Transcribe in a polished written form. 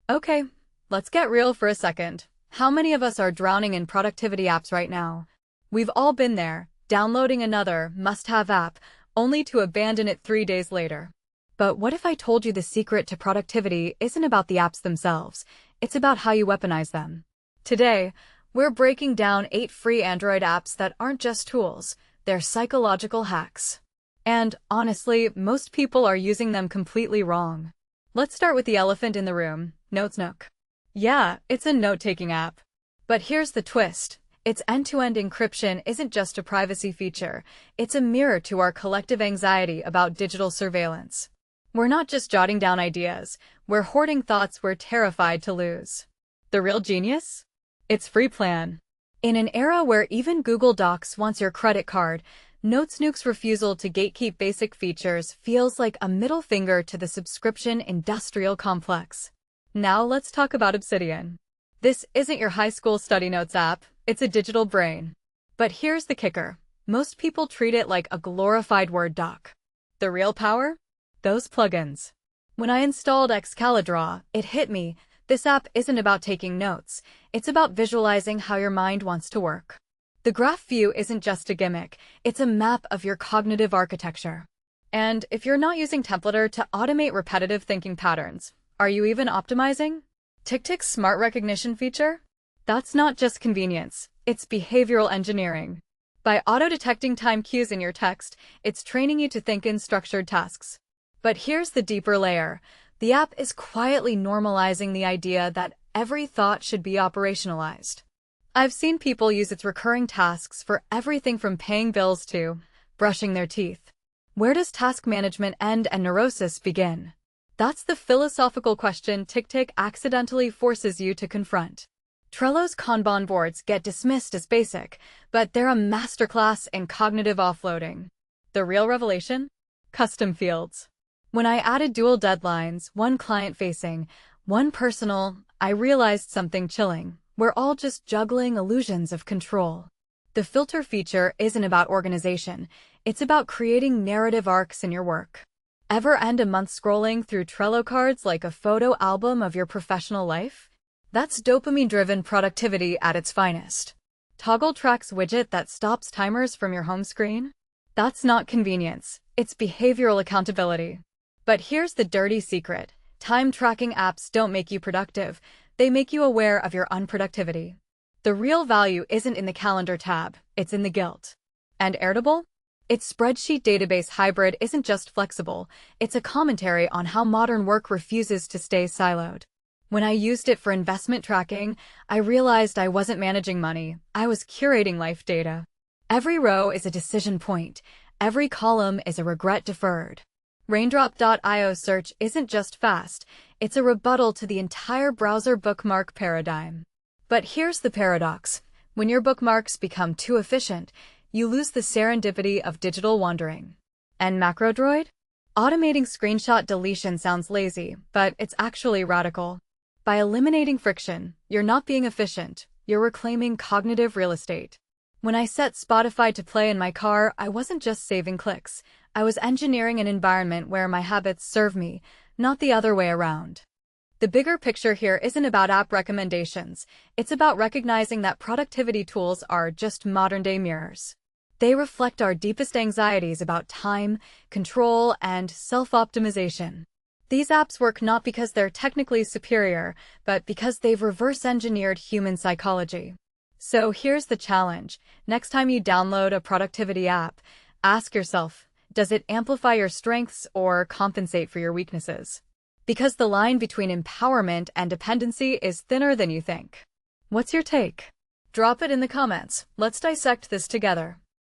Okay, let's get real for a second. How many of us are drowning in productivity apps right now? We've all been there, downloading another must-have app, only to abandon it 3 days later. But what if I told you the secret to productivity isn't about the apps themselves, it's about how you weaponize them? Today, we're breaking down 8 free Android apps that aren't just tools, they're psychological hacks. And, honestly, most people are using them completely wrong. Let's start with the elephant in the room, Notesnook. Yeah, it's a note-taking app. But here's the twist. Its end-to-end encryption isn't just a privacy feature, it's a mirror to our collective anxiety about digital surveillance. We're not just jotting down ideas, we're hoarding thoughts we're terrified to lose. The real genius? Its free plan. In an era where even Google Docs wants your credit card, Notesnook's refusal to gatekeep basic features feels like a middle finger to the subscription industrial complex. Now let's talk about Obsidian. This isn't your high school study notes app, it's a digital brain. But here's the kicker. Most people treat it like a glorified Word doc. The real power? Those plugins. When I installed Excalidraw, it hit me. This app isn't about taking notes, it's about visualizing how your mind wants to work. The graph view isn't just a gimmick, it's a map of your cognitive architecture. And if you're not using Templater to automate repetitive thinking patterns, are you even optimizing? TickTick's smart recognition feature? That's not just convenience, it's behavioral engineering. By auto-detecting time cues in your text, it's training you to think in structured tasks. But here's the deeper layer. The app is quietly normalizing the idea that every thought should be operationalized. I've seen people use its recurring tasks for everything from paying bills to brushing their teeth. Where does task management end and neurosis begin? That's the philosophical question TickTick accidentally forces you to confront. Trello's Kanban boards get dismissed as basic, but they're a masterclass in cognitive offloading. The real revelation? Custom fields. When I added dual deadlines, one client-facing, one personal, I realized something chilling. We're all just juggling illusions of control. The filter feature isn't about organization, it's about creating narrative arcs in your work. Ever end a month scrolling through Trello cards like a photo album of your professional life? That's dopamine-driven productivity at its finest. Toggle tracks widget that stops timers from your home screen? That's not convenience, it's behavioral accountability. But here's the dirty secret. Time-tracking apps don't make you productive, they make you aware of your unproductivity. The real value isn't in the calendar tab, it's in the guilt. And Airtable? Its spreadsheet database hybrid isn't just flexible, it's a commentary on how modern work refuses to stay siloed. When I used it for investment tracking, I realized I wasn't managing money, I was curating life data. Every row is a decision point, every column is a regret deferred. Raindrop.io search isn't just fast, it's a rebuttal to the entire browser bookmark paradigm. But here's the paradox. When your bookmarks become too efficient, you lose the serendipity of digital wandering. And MacroDroid? Automating screenshot deletion sounds lazy, but it's actually radical. By eliminating friction, you're not being efficient, you're reclaiming cognitive real estate. When I set Spotify to play in my car, I wasn't just saving clicks. I was engineering an environment where my habits serve me, not the other way around. The bigger picture here isn't about app recommendations, it's about recognizing that productivity tools are just modern-day mirrors. They reflect our deepest anxieties about time, control, and self-optimization. These apps work not because they're technically superior, but because they've reverse-engineered human psychology. So here's the challenge. Next time you download a productivity app, ask yourself, does it amplify your strengths or compensate for your weaknesses? Because the line between empowerment and dependency is thinner than you think. What's your take? Drop it in the comments. Let's dissect this together.